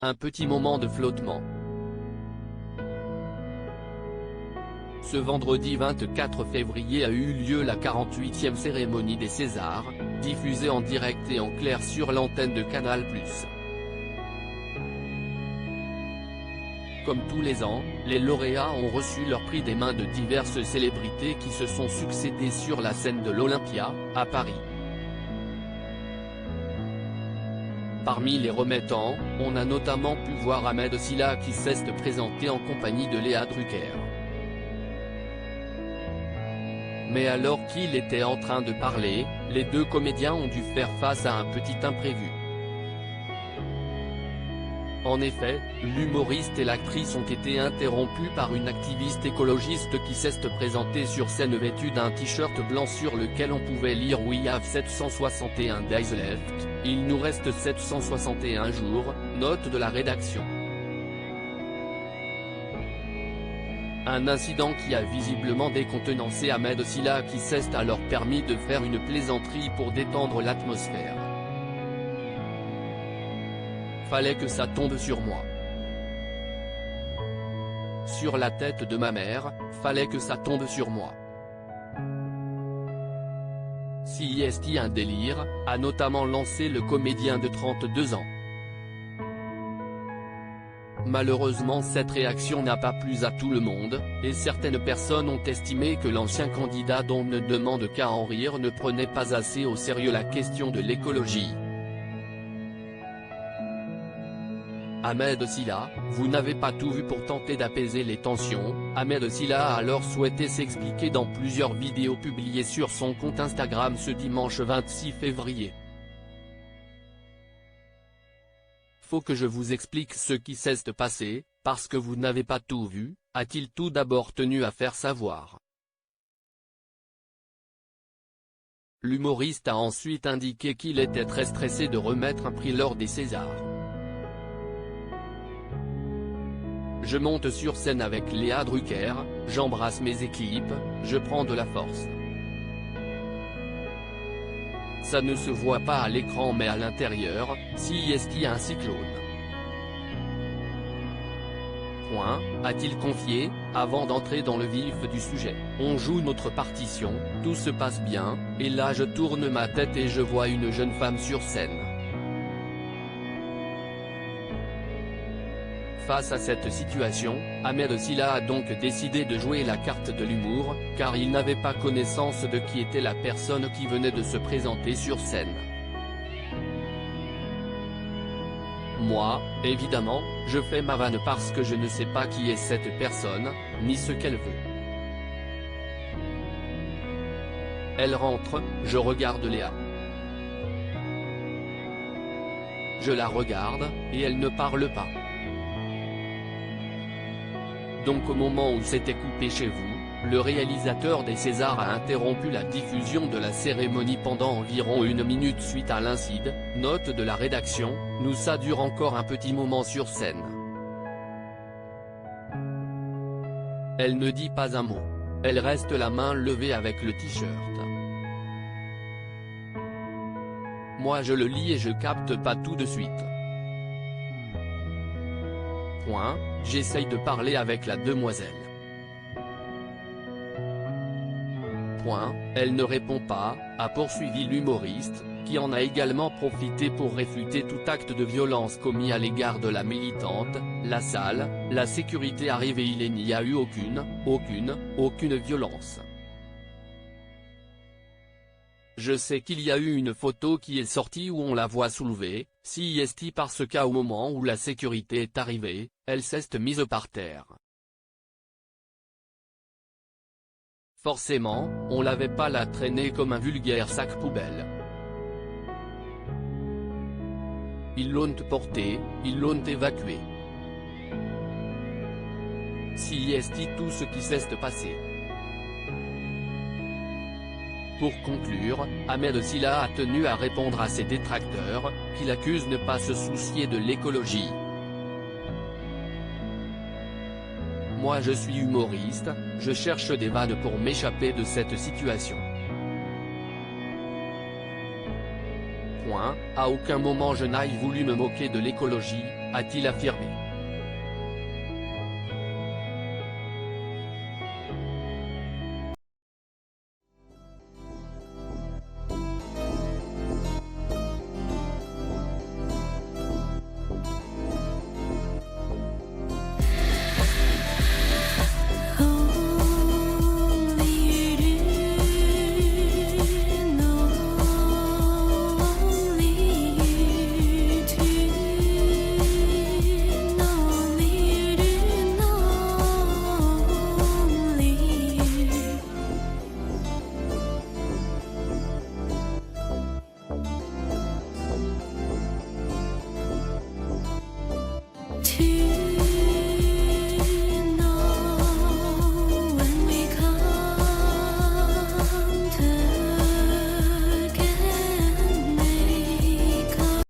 Un petit moment de flottement. Ce vendredi 24 février a eu lieu la 48e cérémonie des Césars, diffusée en direct et en clair sur l'antenne de Canal+. Comme tous les ans, les lauréats ont reçu leur prix des mains de diverses célébrités qui se sont succédé sur la scène de l'Olympia, à Paris. Parmi les remettants, on a notamment pu voir Ahmed Silla qui s'est présenté en compagnie de Léa Drucker. Mais alors qu'il était en train de parler, les deux comédiens ont dû faire face à un petit imprévu. En effet, l'humoriste et l'actrice ont été interrompus par une activiste écologiste qui s'est présentée sur scène vêtue d'un t-shirt blanc sur lequel on pouvait lire We have 761 days left, il nous reste 761 jours, note de la rédaction. Un incident qui a visiblement décontenancé Ahmed Silla qui s'est alors permis de faire une plaisanterie pour détendre l'atmosphère. Fallait que ça tombe sur moi. Sur la tête de ma mère, fallait que ça tombe sur moi. Si est un délire, a notamment lancé le comédien de 32 ans. Malheureusement cette réaction n'a pas plu à tout le monde, et certaines personnes ont estimé que l'ancien candidat dont on ne demande qu'à en rire ne prenait pas assez au sérieux la question de l'écologie. Ahmed Silla, vous n'avez pas tout vu pour tenter d'apaiser les tensions. Ahmed Silla a alors souhaité s'expliquer dans plusieurs vidéos publiées sur son compte Instagram ce dimanche 26 février. Faut que je vous explique ce qui s'est passé, parce que vous n'avez pas tout vu, a-t-il tout d'abord tenu à faire savoir. L'humoriste a ensuite indiqué qu'il était très stressé de remettre un prix lors des Césars. Je monte sur scène avec Léa Drucker, j'embrasse mes équipes, je prends de la force. Ça ne se voit pas à l'écran mais à l'intérieur, si est-il y a un cyclone. Point, a-t-il confié, avant d'entrer dans le vif du sujet. On joue notre partition, tout se passe bien, et là je tourne ma tête et je vois une jeune femme sur scène. Face à cette situation, Ahmed Silla a donc décidé de jouer la carte de l'humour, car il n'avait pas connaissance de qui était la personne qui venait de se présenter sur scène. Moi, évidemment, je fais ma vanne parce que je ne sais pas qui est cette personne, ni ce qu'elle veut. Elle rentre, je regarde Léa. Je la regarde, et elle ne parle pas. Donc au moment où c'était coupé chez vous, le réalisateur des Césars a interrompu la diffusion de la cérémonie pendant environ 1 minute suite à l'incident, note de la rédaction, nous ça dure encore un petit moment sur scène. Elle ne dit pas un mot. Elle reste la main levée avec le t-shirt. Moi je le lis et je capte pas tout de suite. Point, j'essaye de parler avec la demoiselle. Point, elle ne répond pas, a poursuivi l'humoriste, qui en a également profité pour réfuter tout acte de violence commis à l'égard de la militante. La salle, la sécurité arrive et il n'y a eu aucune violence. Je sais qu'il y a eu une photo qui est sortie où on la voit soulevée, si est parce qu'au moment où la sécurité est arrivée, elle s'est mise par terre. Forcément, on l'avait pas la traîner comme un vulgaire sac poubelle. Ils l'ont porté, ils l'ont évacué. Si est tout ce qui s'est passé. Pour conclure, Ahmed Silla a tenu à répondre à ses détracteurs, qui l'accusent de ne pas se soucier de l'écologie. Moi je suis humoriste, je cherche des vannes pour m'échapper de cette situation. À aucun moment je n'ai voulu me moquer de l'écologie, a-t-il affirmé.